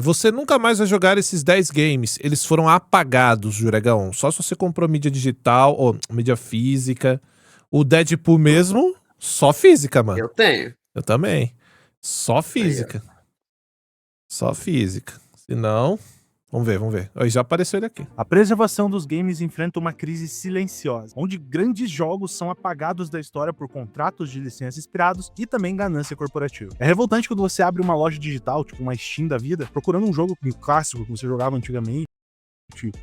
Você nunca mais vai jogar esses 10 games. Eles foram apagados, Juregão. Só se você comprou mídia digital ou mídia física. O Deadpool mesmo, só física, mano. Eu tenho. Eu também. Só física. Só física. Se não... Vamos ver. Aí já apareceu ele aqui. A preservação dos games enfrenta uma crise silenciosa, onde grandes jogos são apagados da história por contratos de licença expirados e também ganância corporativa. É revoltante quando você abre uma loja digital, tipo uma Steam da vida, procurando um jogo clássico que você jogava antigamente,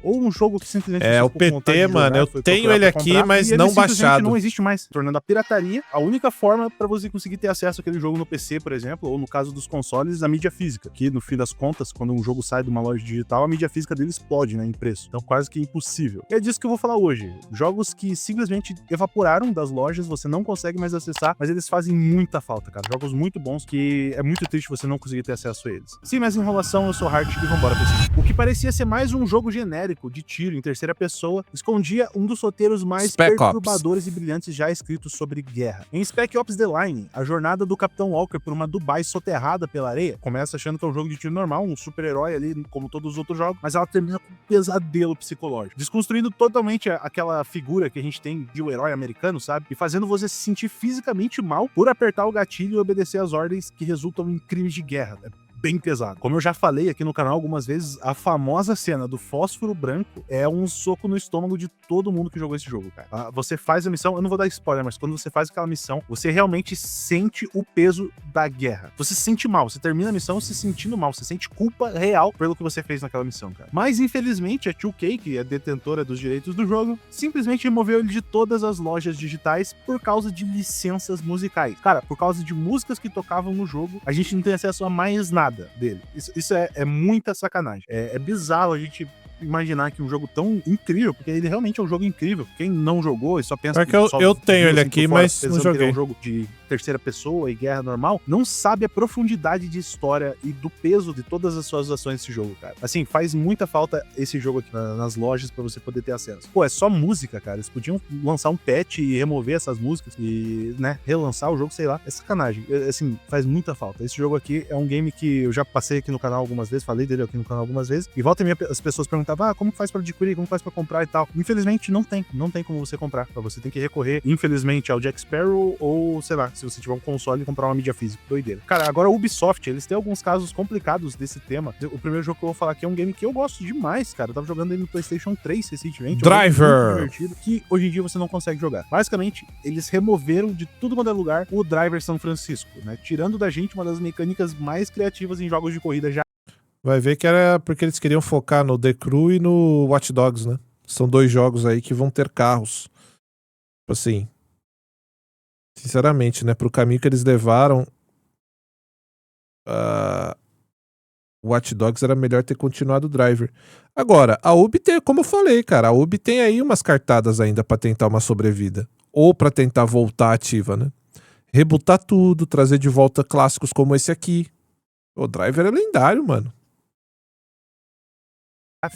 ou um jogo que simplesmente o PT, mano, eu tenho ele aqui, mas não baixado. Não existe mais, tornando a pirataria a única forma para você conseguir ter acesso àquele jogo no PC, por exemplo, ou no caso dos consoles, a mídia física, que no fim das contas, quando um jogo sai de uma loja digital, a mídia física dele explode, né, em preço. Então quase que impossível. É disso que eu vou falar hoje. Jogos que simplesmente evaporaram das lojas, você não consegue mais acessar, mas eles fazem muita falta, cara. Jogos muito bons que é muito triste você não conseguir ter acesso a eles. Sem mais enrolação, eu sou Hart e vambora pra cima. O que parecia ser mais um jogo genérico de tiro em terceira pessoa escondia um dos roteiros mais perturbadores e brilhantes já escritos sobre guerra. Em Spec Ops The Line, a jornada do Capitão Walker por uma Dubai soterrada pela areia começa achando que é um jogo de tiro normal, um super-herói ali, como todos os outros jogos, mas ela termina com um pesadelo psicológico, desconstruindo totalmente aquela figura que a gente tem de um herói americano, sabe? E fazendo você se sentir fisicamente mal por apertar o gatilho e obedecer às ordens que resultam em crimes de guerra. Bem pesado. Como eu já falei aqui no canal algumas vezes, a famosa cena do fósforo branco é um soco no estômago de todo mundo que jogou esse jogo, cara. Você faz a missão, eu não vou dar spoiler, mas quando você faz aquela missão, você realmente sente o peso da guerra. Você se sente mal, você termina a missão se sentindo mal, você sente culpa real pelo que você fez naquela missão, cara. Mas infelizmente a 2K, que é detentora dos direitos do jogo, simplesmente removeu ele de todas as lojas digitais por causa de licenças musicais. Cara, por causa de músicas que tocavam no jogo, a gente não tem acesso a mais nada dele. Isso é muita sacanagem. É bizarro a gente imaginar que um jogo tão incrível, porque ele realmente é um jogo incrível. Quem não jogou e só pensa que eu tenho ele aqui, mas não joguei. É um jogo de terceira pessoa e guerra normal, não sabe a profundidade de história e do peso de todas as suas ações nesse jogo, cara. Assim, faz muita falta esse jogo aqui nas lojas pra você poder ter acesso. Pô, é só música, cara. Eles podiam lançar um patch e remover essas músicas e, né, relançar o jogo, sei lá. É sacanagem. Assim, faz muita falta. Esse jogo aqui é um game que eu já passei aqui no canal algumas vezes, falei dele aqui no canal algumas vezes, e volta e meia as pessoas perguntavam, como faz pra adquirir, como faz pra comprar e tal. Infelizmente, não tem como você comprar. Você tem que recorrer, infelizmente, ao Jack Sparrow ou, sei lá, se você tiver um console e comprar uma mídia física. Doideira. Cara, agora a Ubisoft, eles têm alguns casos complicados desse tema. O primeiro jogo que eu vou falar aqui é um game que eu gosto demais, cara. Eu tava jogando ele no PlayStation 3 recentemente. Driver! É um jogo muito divertido, que hoje em dia você não consegue jogar. Basicamente, eles removeram de tudo quanto é lugar o Driver São Francisco, né? Tirando da gente uma das mecânicas mais criativas em jogos de corrida já. Vai ver que era porque eles queriam focar no The Crew e no Watch Dogs, né? São dois jogos aí que vão ter carros. Assim, sinceramente, né? Pro caminho que eles levaram, Watch Dogs era melhor ter continuado o Driver. Agora, a Ubi tem, como eu falei, cara, a Ubi tem aí umas cartadas ainda pra tentar uma sobrevida. Ou pra tentar voltar ativa, né? Rebutar tudo, trazer de volta clássicos como esse aqui. O Driver é lendário, mano.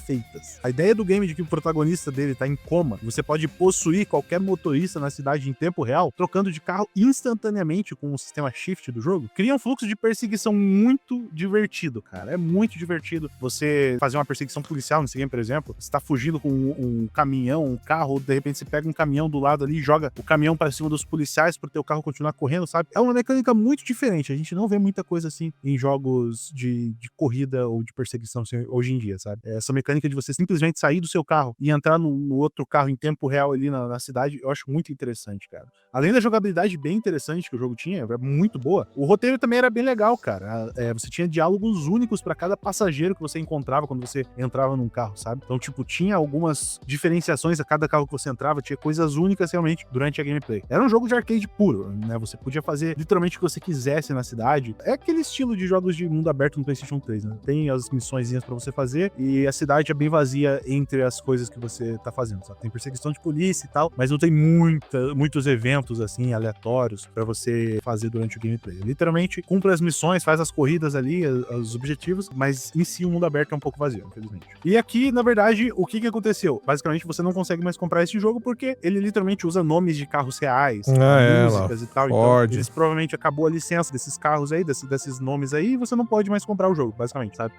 Feitas. A ideia do game de que o protagonista dele tá em coma, você pode possuir qualquer motorista na cidade em tempo real, trocando de carro instantaneamente com o sistema shift do jogo, cria um fluxo de perseguição muito divertido, cara. É muito divertido você fazer uma perseguição policial nesse game, por exemplo. Você tá fugindo com um caminhão, um carro, de repente você pega um caminhão do lado ali e joga o caminhão para cima dos policiais pro teu carro continuar correndo, sabe? É uma mecânica muito diferente. A gente não vê muita coisa assim em jogos de corrida ou de perseguição assim, hoje em dia, sabe? Essa mecânica de você simplesmente sair do seu carro e entrar no outro carro em tempo real ali na cidade, eu acho muito interessante, cara. Além da jogabilidade bem interessante que o jogo tinha, é muito boa, o roteiro também era bem legal, cara. Você tinha diálogos únicos pra cada passageiro que você encontrava quando você entrava num carro, sabe? Então, tipo, tinha algumas diferenciações a cada carro que você entrava, tinha coisas únicas realmente durante a gameplay. Era um jogo de arcade puro, né? Você podia fazer literalmente o que você quisesse na cidade. É aquele estilo de jogos de mundo aberto no PlayStation 3, né? Tem as missõezinhas pra você fazer e a cidade é bem vazia entre as coisas que você tá fazendo, sabe? Tem perseguição de polícia e tal, mas não tem muitos eventos, assim, aleatórios pra você fazer durante o gameplay. Literalmente, cumpre as missões, faz as corridas ali, os objetivos, mas em si o mundo aberto é um pouco vazio, infelizmente. E aqui, na verdade, o que aconteceu? Basicamente, você não consegue mais comprar esse jogo porque ele literalmente usa nomes de carros reais, músicas e tal. Ford. Então, eles provavelmente acabou a licença desses carros aí, desses nomes aí, e você não pode mais comprar o jogo, basicamente, sabe?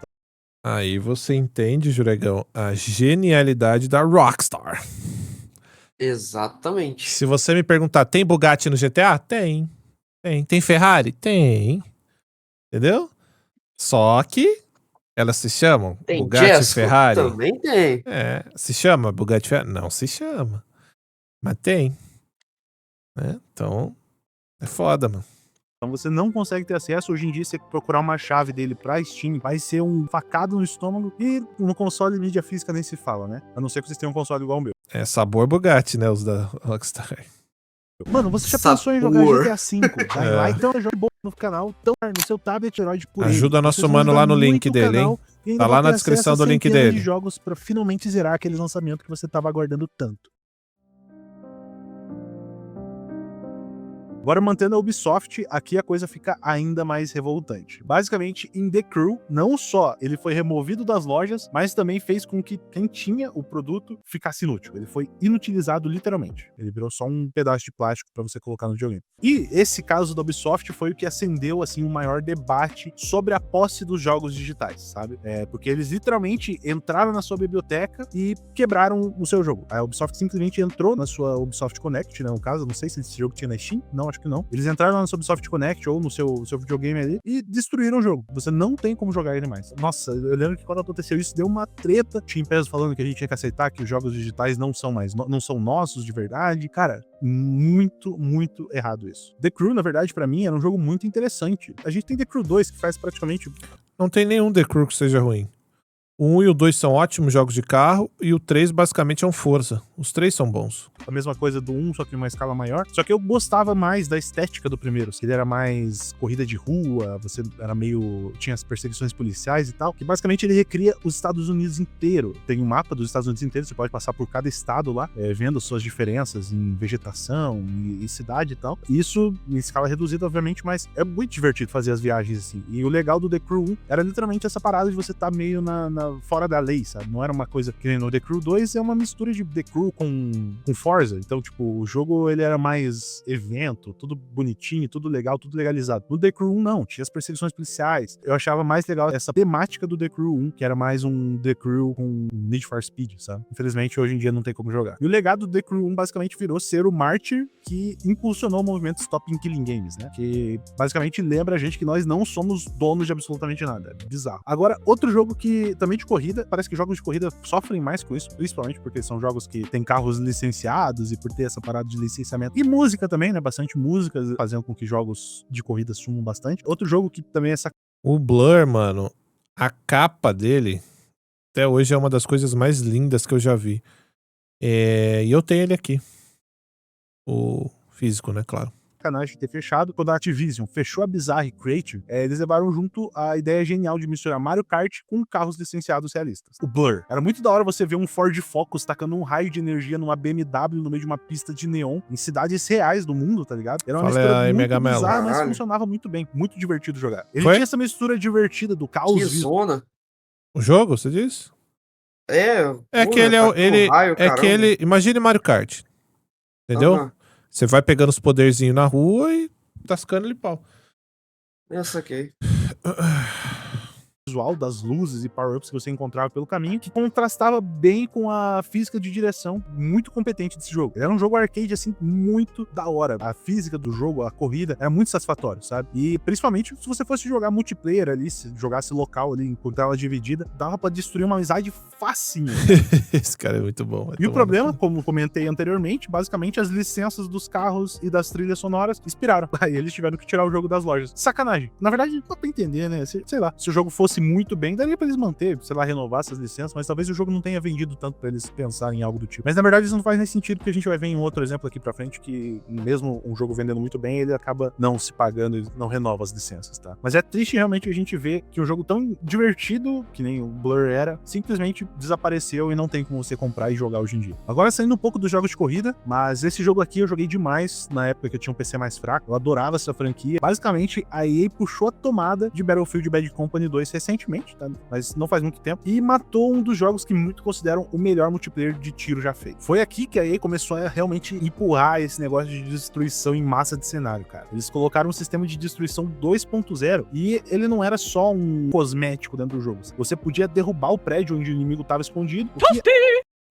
Aí você entende, Juregão, a genialidade da Rockstar. Exatamente. Se você me perguntar, tem Bugatti no GTA? Tem. Tem Ferrari? Tem. Entendeu? Só que elas se chamam Tem Bugatti e Jesco? Ferrari? Também tem. Se chama Bugatti e Ferrari? Não se chama. Mas tem. Então, é foda, mano. Então você não consegue ter acesso. Hoje em dia, você procurar uma chave dele pra Steam vai ser um facado no estômago. E no console mídia física nem se fala, né? A não ser que vocês tenham um console igual o meu. É sabor Bugatti, né? Os da Rockstar. Mano, você já Sabor. pensou em jogar GTA V? Vai lá, então é jogo bom no canal, então no seu tablet Android por Ajuda ele. nosso Vocês vão mano lá ajudar no link muito o dele, canal hein? e ainda Tá vão lá na ter descrição acesso a do link centenas dele. de jogos pra finalmente zerar aquele lançamento que você tava aguardando tanto. Agora, mantendo a Ubisoft, aqui a coisa fica ainda mais revoltante. Basicamente, em The Crew, não só ele foi removido das lojas, mas também fez com que quem tinha o produto ficasse inútil. Ele foi inutilizado literalmente. Ele virou só um pedaço de plástico para você colocar no videogame. E esse caso da Ubisoft foi o que acendeu, assim, um maior debate sobre a posse dos jogos digitais, sabe? Porque eles literalmente entraram na sua biblioteca e quebraram o seu jogo. A Ubisoft simplesmente entrou na sua Ubisoft Connect, né, no caso, não sei se esse jogo tinha na Steam, não, acho que não. Eles entraram na sua Ubisoft Connect ou no seu videogame ali e destruíram o jogo. Você não tem como jogar ele mais. Nossa, eu lembro que quando aconteceu isso, deu uma treta. Tinha empresas falando que a gente tinha que aceitar que os jogos digitais não são nossos de verdade. Cara, muito, muito errado isso. The Crew, na verdade, pra mim, era um jogo muito interessante. A gente tem The Crew 2, que faz praticamente... Não tem nenhum The Crew que seja ruim. O 1 e o 2 são ótimos jogos de carro e o 3 basicamente é um Forza. Os 3 são bons. A mesma coisa do 1, só que em uma escala maior. Só que eu gostava mais da estética do primeiro. Ele era mais corrida de rua, você era meio... tinha as perseguições policiais e tal. Que basicamente ele recria os Estados Unidos inteiro. Tem um mapa dos Estados Unidos inteiro, você pode passar por cada estado lá, vendo suas diferenças em vegetação, em cidade e tal. Isso em escala reduzida, obviamente, mas é muito divertido fazer as viagens assim. E o legal do The Crew 1 era literalmente essa parada de você estar meio fora da lei, sabe? Não era uma coisa que nem no The Crew 2, é uma mistura de The Crew com Forza. Então, tipo, o jogo ele era mais evento, tudo bonitinho, tudo legal, tudo legalizado. No The Crew 1 não, tinha as perseguições policiais. Eu achava mais legal essa temática do The Crew 1, que era mais um The Crew com Need for Speed, sabe? Infelizmente, hoje em dia não tem como jogar. E o legado do The Crew 1 basicamente virou ser o mártir que impulsionou o movimento Stop Killing Games, né? Que basicamente lembra a gente que nós não somos donos de absolutamente nada. É bizarro. Agora, outro jogo que também de corrida, parece que jogos de corrida sofrem mais com isso, principalmente porque são jogos que têm carros licenciados e por ter essa parada de licenciamento. E música também, né? Bastante música, fazendo com que jogos de corrida sumam bastante. Outro jogo que também é O Blur, mano, a capa dele até hoje é uma das coisas mais lindas que eu já vi. E eu tenho ele aqui. O físico, né? Claro. sacanagem ter fechado. Quando a Activision fechou a Bizarre Creative, eles levaram junto a ideia genial de misturar Mario Kart com carros licenciados realistas. O Blur. Era muito da hora você ver um Ford Focus tacando um raio de energia numa BMW no meio de uma pista de neon em cidades reais do mundo, tá ligado? Era uma mistura aí, muito Mega Mello. bizarra, mas Caralho. funcionava muito bem. Muito divertido jogar. Ele Foi? tinha essa mistura divertida do caos Que visual. zona. O jogo, você disse? É Que ele é tá com raio, é que ele, imagine Mario Kart. Entendeu? Aham. Você vai pegando os poderzinhos na rua e tascando ele pau. Eu saquei. Visual das luzes e power-ups que você encontrava pelo caminho, que contrastava bem com a física de direção muito competente desse jogo. Ele era um jogo arcade, assim, muito da hora. A física do jogo, a corrida, era muito satisfatório, sabe? E principalmente se você fosse jogar multiplayer ali, se jogasse local ali, com tela dividida, dava pra destruir uma amizade facinho. Esse cara é muito bom. vai E o tomar problema, no cu. como comentei anteriormente, basicamente as licenças dos carros e das trilhas sonoras expiraram. Aí eles tiveram que tirar o jogo das lojas. Sacanagem. Na verdade, dá pra entender, né? Sei lá, se o jogo fosse muito bem, daria pra eles manter, sei lá, renovar essas licenças, mas talvez o jogo não tenha vendido tanto pra eles pensarem em algo do tipo. Mas na verdade isso não faz nem sentido, porque a gente vai ver em outro exemplo aqui pra frente que mesmo um jogo vendendo muito bem, ele acaba não se pagando e não renova as licenças, tá? Mas é triste realmente a gente ver que um jogo tão divertido, que nem o Blur era, simplesmente desapareceu e não tem como você comprar e jogar hoje em dia. Agora saindo um pouco dos jogos de corrida, mas esse jogo aqui eu joguei demais na época que eu tinha um PC mais fraco, eu adorava essa franquia. Basicamente, a EA puxou a tomada de Battlefield Bad Company 2 recentemente, tá? Mas não faz muito tempo, e matou um dos jogos que muitos consideram o melhor multiplayer de tiro já feito. Foi aqui que a EA começou a realmente empurrar esse negócio de destruição em massa de cenário, cara. Eles colocaram um sistema de destruição 2.0 e ele não era só um cosmético dentro do jogo. Você podia derrubar o prédio onde o inimigo estava escondido.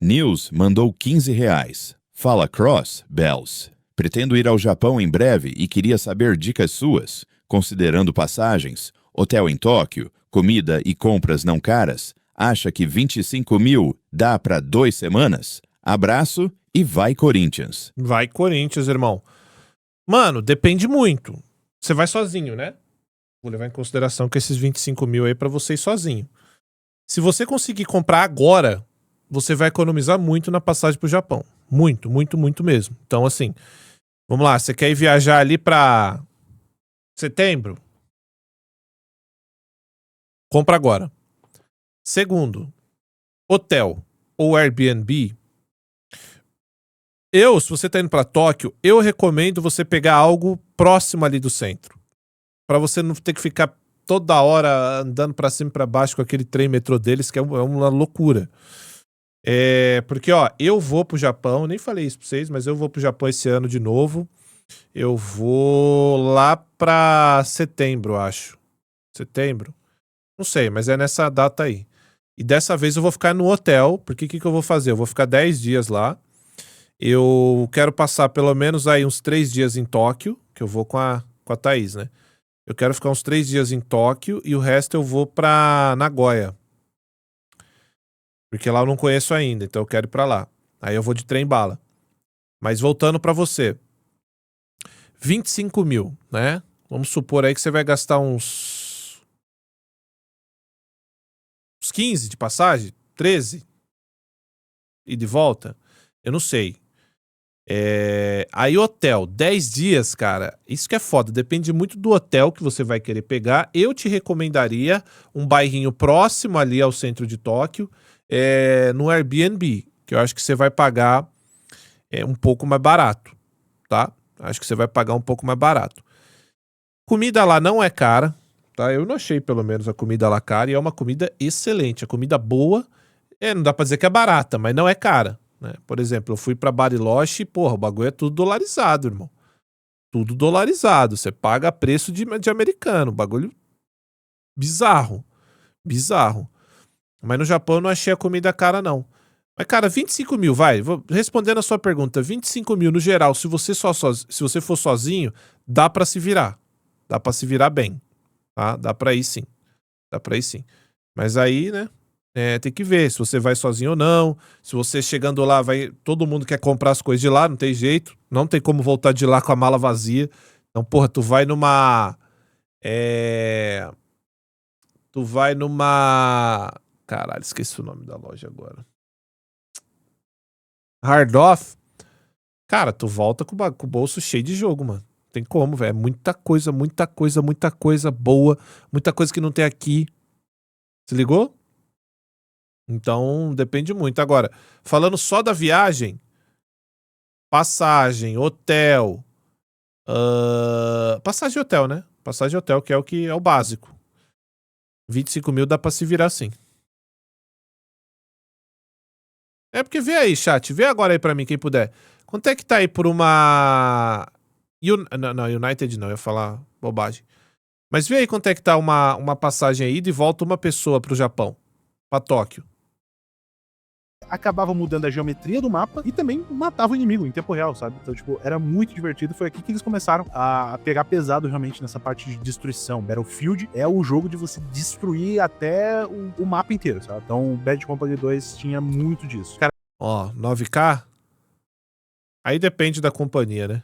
News mandou R$15. Fala Cross, Bells. Pretendo ir ao Japão em breve e queria saber dicas suas, considerando passagens, hotel em Tóquio, comida e compras não caras. Acha que 25 mil dá pra 2 semanas? Abraço e vai Corinthians. Vai Corinthians, irmão. Mano, depende muito. Você vai sozinho, né? Vou levar em consideração que esses 25 mil aí pra você ir sozinho. Se você conseguir comprar agora, você vai economizar muito na passagem pro Japão. Muito, muito, muito mesmo. Então, assim, vamos lá. Você quer ir viajar ali pra setembro? Compra agora. Segundo, hotel ou Airbnb. Se você tá indo pra Tóquio, eu recomendo você pegar algo próximo ali do centro. Pra você não ter que ficar toda hora andando pra cima e pra baixo com aquele trem metrô deles, que é uma loucura. Porque, ó, eu vou pro Japão, nem falei isso pra vocês, mas eu vou pro Japão esse ano de novo. Eu vou lá pra setembro, acho. Setembro? Não sei, mas é nessa data aí. E dessa vez eu vou ficar no hotel, porque o que eu vou fazer? Eu vou ficar 10 dias lá. Eu quero passar pelo menos aí uns 3 dias em Tóquio, que eu vou com a Thaís, né? Eu quero ficar uns 3 dias em Tóquio e o resto eu vou pra Nagoya. Porque lá eu não conheço ainda, então eu quero ir pra lá. Aí eu vou de trem-bala. Mas voltando pra você. 25 mil, né? Vamos supor aí que você vai gastar uns 15 de passagem? 13? E de volta? Eu não sei. Aí hotel, 10 dias, cara, isso que é foda, depende muito do hotel que você vai querer pegar. Eu te recomendaria um bairrinho próximo ali ao centro de Tóquio, no Airbnb, que eu acho que você vai pagar um pouco mais barato, tá? Acho que você vai pagar um pouco mais barato. Comida lá não é cara, tá? Eu não achei pelo menos a comida lá cara e é uma comida excelente, a comida boa, não dá pra dizer que é barata, mas não é cara. Né? Por exemplo, eu fui pra Bariloche e, porra, o bagulho é tudo dolarizado, irmão. Tudo dolarizado. Você paga preço de americano. Bagulho bizarro. Bizarro. Mas no Japão eu não achei a comida cara, não. Mas, cara, 25 mil, vai. Respondendo a sua pergunta, 25 mil no geral, se você for sozinho, dá pra se virar. Dá pra se virar bem. Tá? Dá pra ir sim. Dá pra ir sim. Mas aí, né? Tem que ver se você vai sozinho ou não. Se você chegando lá, todo mundo quer comprar as coisas de lá, não tem jeito. Não tem como voltar de lá com a mala vazia. Então, porra, tu vai numa... Caralho, esqueci o nome da loja agora. Hard Off. Cara, tu volta com o bolso cheio de jogo, mano. Tem como, velho. É muita coisa, muita coisa, muita coisa boa. Muita coisa que não tem aqui. Se ligou? Então, depende muito. Agora, falando só da viagem, passagem, hotel, passagem e hotel, né? Passagem e hotel, que é o básico. 25 mil dá pra se virar sim. Porque vê aí, chat, vê agora aí pra mim, quem puder. Quanto é que tá aí por uma... Não, United não, eu ia falar bobagem. Mas vê aí quanto é que tá uma passagem aí de volta uma pessoa pro Japão, pra Tóquio. Acabava mudando a geometria do mapa e também matava o inimigo em tempo real, sabe? Então, tipo, era muito divertido. Foi aqui que eles começaram a pegar pesado realmente nessa parte de destruição. Battlefield é o jogo de você destruir até o mapa inteiro, sabe? Então, Bad Company 2 tinha muito disso. Cara, ó, 9K? Aí depende da companhia, né?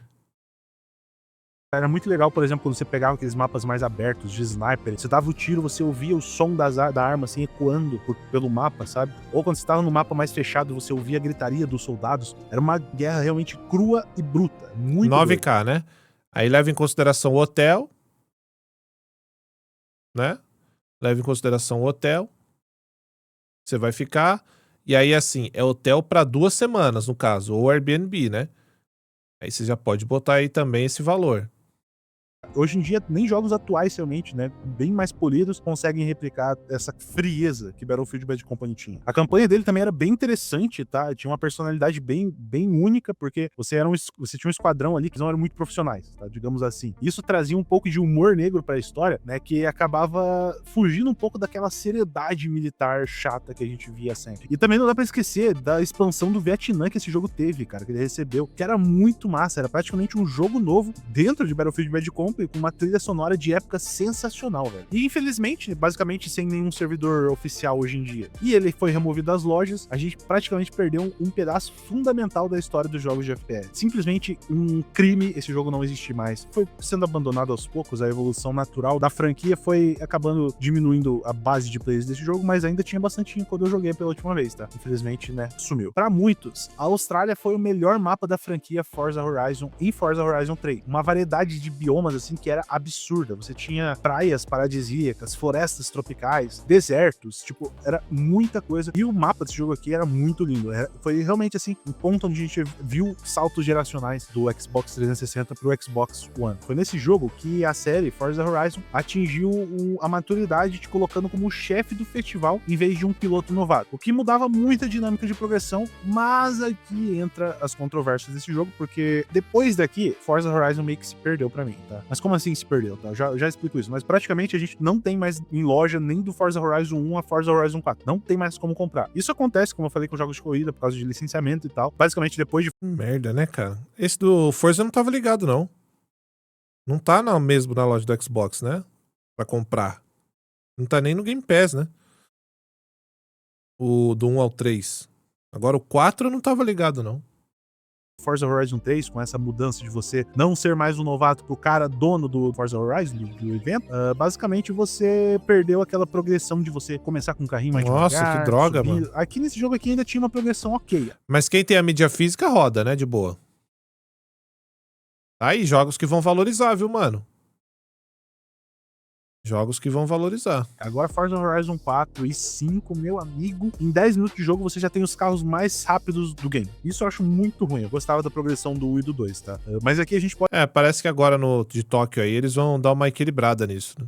Era muito legal, por exemplo, quando você pegava aqueles mapas mais abertos de sniper, você dava o tiro, você ouvia o som da arma assim ecoando pelo mapa, sabe? Ou quando você estava no mapa mais fechado, você ouvia a gritaria dos soldados. Era uma guerra realmente crua e bruta. Muito 9K, né? Aí leva em consideração o hotel, né? Leva em consideração o hotel. Você vai ficar. E aí, assim, é hotel pra 2 semanas, no caso, ou Airbnb, né? Aí você já pode botar aí também esse valor. Hoje em dia, nem jogos atuais, realmente, né, bem mais polidos, conseguem replicar essa frieza que Battlefield Bad Company tinha. A campanha dele também era bem interessante, tá? Tinha uma personalidade bem única, porque você tinha um esquadrão ali que não eram muito profissionais, tá? Digamos assim. Isso trazia um pouco de humor negro pra história, né, que acabava fugindo um pouco daquela seriedade militar chata que a gente via sempre. E também não dá pra esquecer da expansão do Vietnã que esse jogo teve, cara, que ele recebeu, que era muito massa, era praticamente um jogo novo dentro de Battlefield Bad Company, com uma trilha sonora de época sensacional, velho. E infelizmente, basicamente sem nenhum servidor oficial hoje em dia. E ele foi removido das lojas, a gente praticamente perdeu um pedaço fundamental da história dos jogos de FPS. Simplesmente um crime esse jogo não existir mais. Foi sendo abandonado aos poucos, a evolução natural da franquia foi acabando diminuindo a base de players desse jogo, mas ainda tinha bastante quando eu joguei pela última vez, tá? Infelizmente, né, sumiu. Pra muitos, a Austrália foi o melhor mapa da franquia Forza Horizon e Forza Horizon 3. Uma variedade de biomas, assim, que era absurda. Você tinha praias paradisíacas, florestas tropicais, desertos, tipo, era muita coisa. E o mapa desse jogo aqui era muito lindo. Foi realmente, assim, um ponto onde a gente viu saltos geracionais do Xbox 360 pro Xbox One. Foi nesse jogo que a série Forza Horizon atingiu a maturidade, te colocando como o chefe do festival em vez de um piloto novato. O que mudava muito a dinâmica de progressão, mas aqui entra as controvérsias desse jogo, porque depois daqui, Forza Horizon meio que se perdeu pra mim, tá? Mas como assim se perdeu, tá? Já explico isso. Mas praticamente a gente não tem mais em loja nem do Forza Horizon 1 a Forza Horizon 4. Não tem mais como comprar. Isso acontece, como eu falei, com jogos de corrida, por causa de licenciamento e tal. Basicamente, depois de... Merda, né, cara? Esse do Forza não tava ligado, não. Não tá mesmo na loja do Xbox, né? Pra comprar. Não tá nem no Game Pass, né? O do 1 ao 3. Agora o 4 eu não tava ligado, não. Forza Horizon 3, com essa mudança de você não ser mais um novato pro cara dono do Forza Horizon, do evento, basicamente você perdeu aquela progressão de você começar com um carrinho mais Nossa, devagar, que droga, subir. mano. Aqui nesse jogo aqui ainda tinha uma progressão ok. Mas quem tem a mídia física roda, né? De boa. Tá aí, jogos que vão valorizar, viu, mano? Jogos que vão valorizar. Agora Forza Horizon 4 e 5, meu amigo, em 10 minutos de jogo você já tem os carros mais rápidos do game. Isso eu acho muito ruim. Eu gostava da progressão do 1 e do 2, tá? Mas aqui a gente pode Parece que agora de Tóquio aí eles vão dar uma equilibrada nisso, né?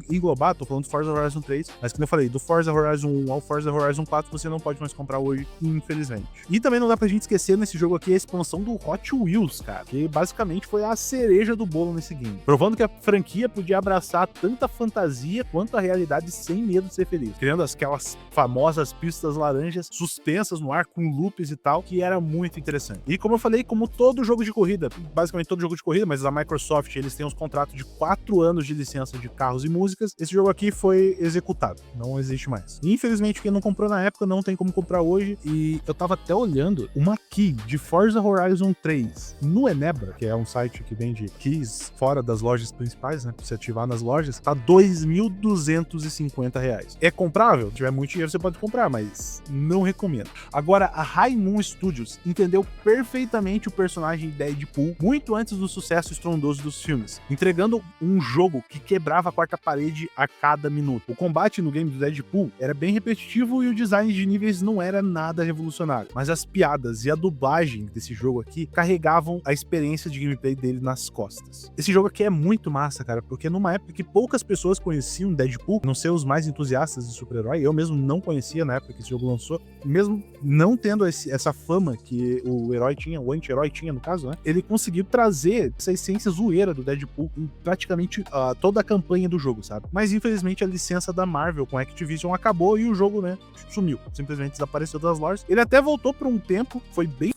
englobar, tô falando do Forza Horizon 3, mas como eu falei, do Forza Horizon 1 ao Forza Horizon 4 você não pode mais comprar hoje, infelizmente. E também não dá pra gente esquecer nesse jogo aqui a expansão do Hot Wheels, cara, que basicamente foi a cereja do bolo nesse game, provando que a franquia podia abraçar tanta fantasia quanto a realidade sem medo de ser feliz, criando aquelas famosas pistas laranjas suspensas no ar com loops e tal, que era muito interessante. E como eu falei, como todo jogo de corrida, basicamente todo jogo de corrida, mas a Microsoft, eles têm uns contratos de 4 anos de licença de carros e músicas, esse jogo aqui foi executado, não existe mais. E, infelizmente, quem não comprou na época não tem como comprar hoje, e eu tava até olhando uma key de Forza Horizon 3 no Enebra, que é um site que vende keys fora das lojas principais, né, pra você ativar nas lojas, tá R$2.250. É comprável? Se tiver muito dinheiro você pode comprar, mas não recomendo. Agora, a High Moon Studios entendeu perfeitamente o personagem Deadpool muito antes do sucesso estrondoso dos filmes, entregando um jogo que quebrava a quarta parede a cada minuto. O combate no game do Deadpool era bem repetitivo e o design de níveis não era nada revolucionário, mas as piadas e a dublagem desse jogo aqui carregavam a experiência de gameplay dele nas costas. Esse jogo aqui é muito massa, cara, porque numa época que poucas pessoas conheciam Deadpool, não ser os mais entusiastas de super-herói, eu mesmo não conhecia na época que esse jogo lançou, mesmo não tendo essa fama que o herói tinha, o anti-herói tinha no caso, né, ele conseguiu trazer essa essência zoeira do Deadpool em praticamente toda a campanha do jogo, sabe? Mas infelizmente a licença da Marvel com a Activision acabou e o jogo, né, sumiu, simplesmente desapareceu das lojas. Ele até voltou por um tempo, foi bem...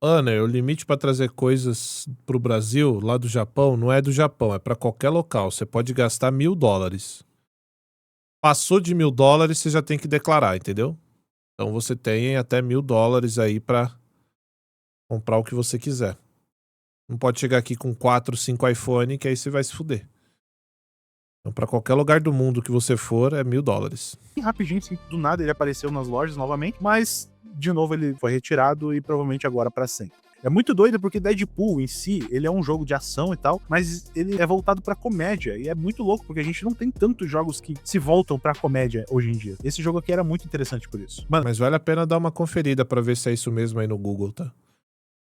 Ana, o limite para trazer coisas pro Brasil, lá do Japão, não é do Japão, é para qualquer local. Você pode gastar $1.000. Passou de $1.000, você já tem que declarar, entendeu? Então você tem até $1.000 aí para comprar o que você quiser. Não pode chegar aqui com 4, 5 iPhone, que aí você vai se fuder. Então, pra qualquer lugar do mundo que você for, é $1.000. E rapidinho, assim, do nada ele apareceu nas lojas novamente, mas de novo ele foi retirado e provavelmente agora pra sempre. É muito doido porque Deadpool em si, ele é um jogo de ação e tal, mas ele é voltado pra comédia, e é muito louco porque a gente não tem tantos jogos que se voltam pra comédia hoje em dia. Esse jogo aqui era muito interessante por isso. Mano, Mas vale a pena dar uma conferida pra ver se é isso mesmo aí no Google, tá?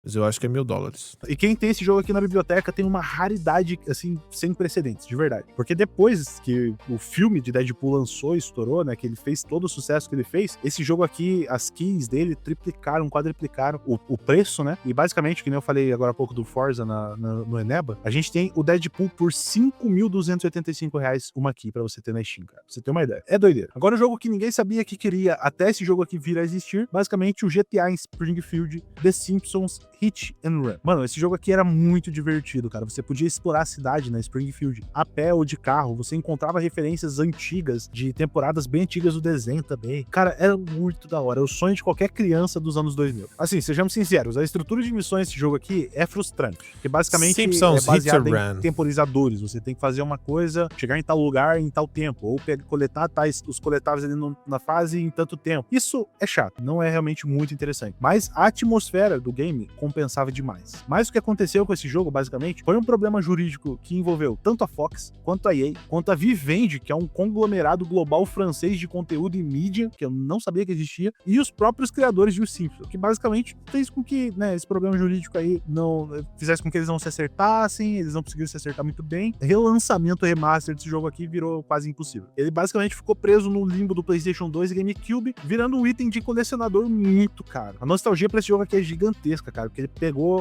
Mas eu acho que é $1.000. e quem tem esse jogo aqui na biblioteca tem uma raridade, assim, sem precedentes, de verdade. Porque depois que o filme de Deadpool lançou e estourou, né, que ele fez todo o sucesso que ele fez, esse jogo aqui, as keys dele triplicaram, quadriplicaram o preço, né? E basicamente, que nem eu falei agora há pouco do Forza no Eneba, a gente tem o Deadpool por R$5.285 uma key pra você ter na Steam, cara. Pra você ter uma ideia. É doideira. Agora, o jogo que ninguém sabia que queria, até esse jogo aqui vir a existir, basicamente o GTA em Springfield, The Simpsons, Hit and Run. Mano, esse jogo aqui era muito divertido, cara. Você podia explorar a cidade na Springfield a pé ou de carro. Você encontrava referências antigas de temporadas bem antigas do desenho também. Cara, era muito da hora. É o sonho de qualquer criança dos anos 2000. Assim, sejamos sinceros, a estrutura de missões desse jogo aqui é frustrante. Porque basicamente Simpsons é baseado Hit and em Run. temporizadores. Você tem que fazer uma coisa, chegar em tal lugar em tal tempo. Ou coletar os coletáveis ali na fase em tanto tempo. Isso é chato. Não é realmente muito interessante. Mas a atmosfera do game compensava demais. Mas o que aconteceu com esse jogo, basicamente, foi um problema jurídico que envolveu tanto a Fox, quanto a EA, quanto a Vivendi, que é um conglomerado global francês de conteúdo e mídia, que eu não sabia que existia, e os próprios criadores de Os Simpsons, que basicamente fez com que, né, esse problema jurídico aí não fizesse com que eles não se acertassem, eles não conseguiram se acertar muito bem. Relançamento remaster desse jogo aqui virou quase impossível. Ele basicamente ficou preso no limbo do PlayStation 2 e GameCube, virando um item de colecionador muito caro. A nostalgia pra esse jogo aqui é gigantesca, cara, porque ele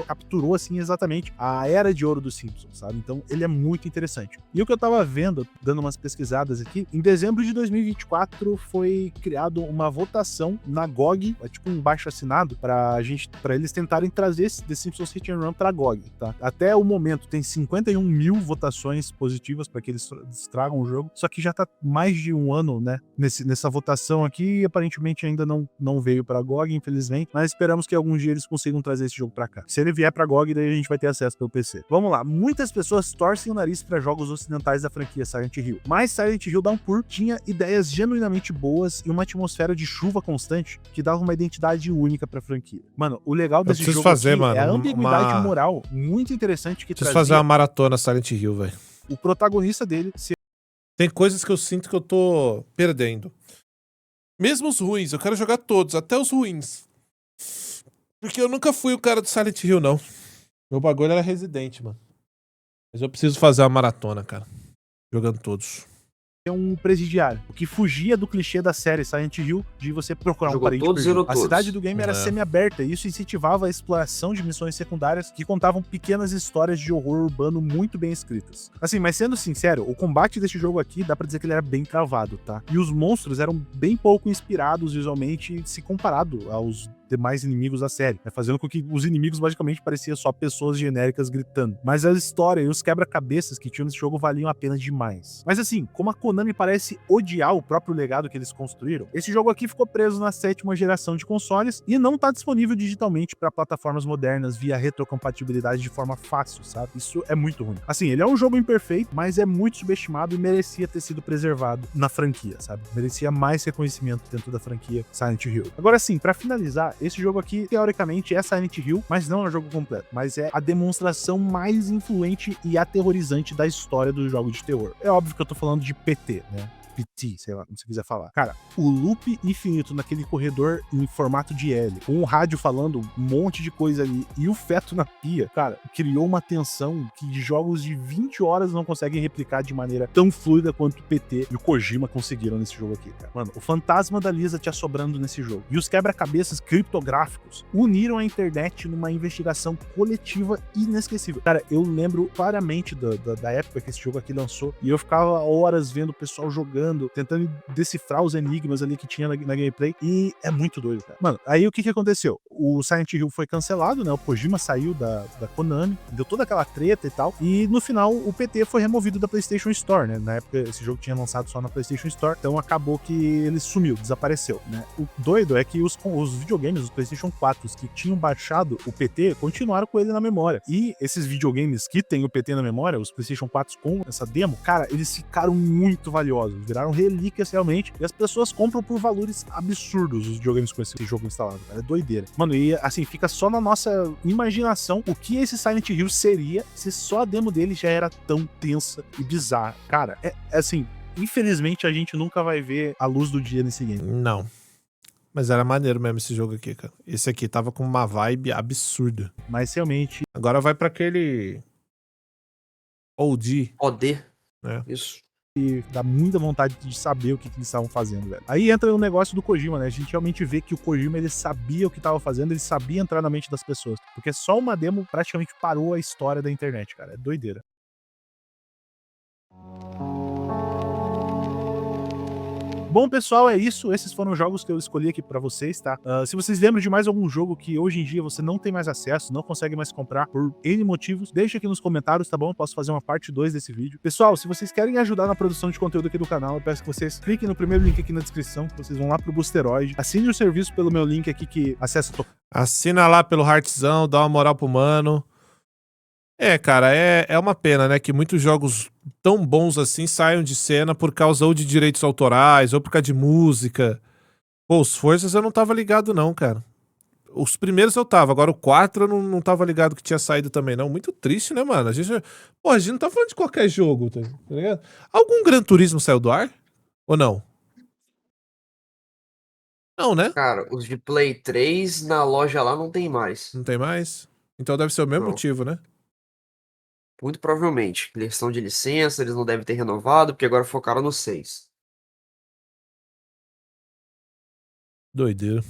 capturou, assim, exatamente a era de ouro dos Simpsons, sabe? Então, ele é muito interessante. E o que eu tava vendo, dando umas pesquisadas aqui, em dezembro de 2024 foi criado uma votação na GOG, é tipo um baixo-assinado, pra eles tentarem trazer esse The Simpsons Hit and Run pra GOG, tá? Até o momento tem 51 mil votações positivas pra que eles tragam o jogo, só que já tá mais de um ano, né, nessa votação aqui, e aparentemente ainda não veio pra GOG, infelizmente, mas esperamos que algum dia eles consigam trazer esse jogo pra cá. Se ele vier pra GOG, daí a gente vai ter acesso pelo PC. Vamos lá, muitas pessoas torcem o nariz pra jogos ocidentais da franquia Silent Hill, mas Silent Hill Downpour tinha ideias genuinamente boas e uma atmosfera de chuva constante que dava uma identidade única pra franquia. Mano, o legal desse jogo fazer, aqui mano, é a ambiguidade moral muito interessante que Preciso trazia fazer uma maratona Silent Hill, velho. o protagonista dele ser Tem coisas que eu sinto que eu tô perdendo. Mesmo os ruins, eu quero jogar todos, até os ruins. Porque eu nunca fui o cara do Silent Hill, não. Meu bagulho era Resident, mano. Mas eu preciso fazer uma maratona, cara. Jogando todos. um presidiário, o que fugia do clichê da série Silent Hill de você procurar Jogou um parente todos, perdido. zerou A todos. cidade do game era semi-aberta e isso incentivava a exploração de missões secundárias que contavam pequenas histórias de horror urbano muito bem escritas. Assim, mas sendo sincero, o combate desse jogo aqui dá pra dizer que ele era bem travado, tá? E os monstros eram bem pouco inspirados visualmente se comparado aos demais inimigos da série, né? Fazendo com que os inimigos basicamente pareciam só pessoas genéricas gritando. Mas a história e os quebra-cabeças que tinham nesse jogo valiam a pena demais. Mas assim, como a Konami parece odiar o próprio legado que eles construíram, esse jogo aqui ficou preso na 7ª geração de consoles e não tá disponível digitalmente para plataformas modernas via retrocompatibilidade de forma fácil, sabe? Isso é muito ruim. Assim, ele é um jogo imperfeito, mas é muito subestimado e merecia ter sido preservado na franquia, sabe? Merecia mais reconhecimento dentro da franquia Silent Hill. Agora sim, para finalizar, esse jogo aqui, teoricamente, é Silent Hill, mas não é um jogo completo, mas é a demonstração mais influente e aterrorizante da história do jogo de terror. É óbvio que eu tô falando de PT, né? PT, sei lá, como você quiser falar. Cara, o loop infinito naquele corredor em formato de L, com o rádio falando um monte de coisa ali e o feto na pia, cara, criou uma tensão que jogos de 20 horas não conseguem replicar de maneira tão fluida quanto o PT e o Kojima conseguiram nesse jogo aqui, cara. Mano, o fantasma da Lisa te assombrando nesse jogo e os quebra-cabeças criptográficos uniram a internet numa investigação coletiva inesquecível. Cara, eu lembro claramente da época que esse jogo aqui lançou e eu ficava horas vendo o pessoal jogando jogando, tentando decifrar os enigmas ali que tinha na gameplay, e é muito doido, cara. Mano, aí o que aconteceu? O Silent Hill foi cancelado, né? O Kojima saiu da Konami, deu toda aquela treta e tal, e no final o PT foi removido da PlayStation Store, né? Na época esse jogo tinha lançado só na PlayStation Store, então acabou que ele sumiu, desapareceu, né? O doido é que os videogames, os PlayStation 4 que tinham baixado o PT, continuaram com ele na memória. E esses videogames que tem o PT na memória, os PlayStation 4 com essa demo, cara, eles ficaram muito valiosos, viraram relíquias realmente, e as pessoas compram por valores absurdos os videogames com esse jogo instalado, cara. É doideira. Mano, e assim, fica só na nossa imaginação o que esse Silent Hill seria se só a demo dele já era tão tensa e bizarra. Cara, é assim, infelizmente a gente nunca vai ver a luz do dia nesse game. Não. Mas era maneiro mesmo esse jogo aqui, cara. Esse aqui tava com uma vibe absurda. Mas realmente... Agora vai pra aquele... OD. OD. É. Isso. E dá muita vontade de saber o que eles estavam fazendo, velho. Aí entra o negócio do Kojima, né? A gente realmente vê que o Kojima, ele sabia o que estava fazendo, ele sabia entrar na mente das pessoas. Porque só uma demo praticamente parou a história da internet, cara. É doideira. Bom, pessoal, é isso. Esses foram os jogos que eu escolhi aqui pra vocês, tá? Se vocês lembram de mais algum jogo que hoje em dia você não tem mais acesso, não consegue mais comprar por N motivos, deixa aqui nos comentários, tá bom? Eu posso fazer uma parte 2 desse vídeo. Pessoal, se vocês querem ajudar na produção de conteúdo aqui do canal, eu peço que vocês cliquem no primeiro link aqui na descrição, que vocês vão lá pro Boosteroid. Assine o serviço pelo meu link aqui que acessa... Assina lá pelo Heartzão, dá uma moral pro mano. É, cara, é uma pena, né, que muitos jogos tão bons assim saiam de cena por causa ou de direitos autorais, ou por causa de música. Pô, os Forças eu não tava ligado não, cara. Os primeiros eu tava, agora o 4 eu não tava ligado que tinha saído também não. Muito triste, né, mano? A gente não tá falando de qualquer jogo, tá ligado? Algum Gran Turismo saiu do ar? Ou não? Não, né? Cara, os de Play 3 na loja lá não tem mais. Não tem mais? Então deve ser o mesmo Não. motivo, né? Muito provavelmente. Questão de licença, eles não devem ter renovado, porque agora focaram no 6. Doideira.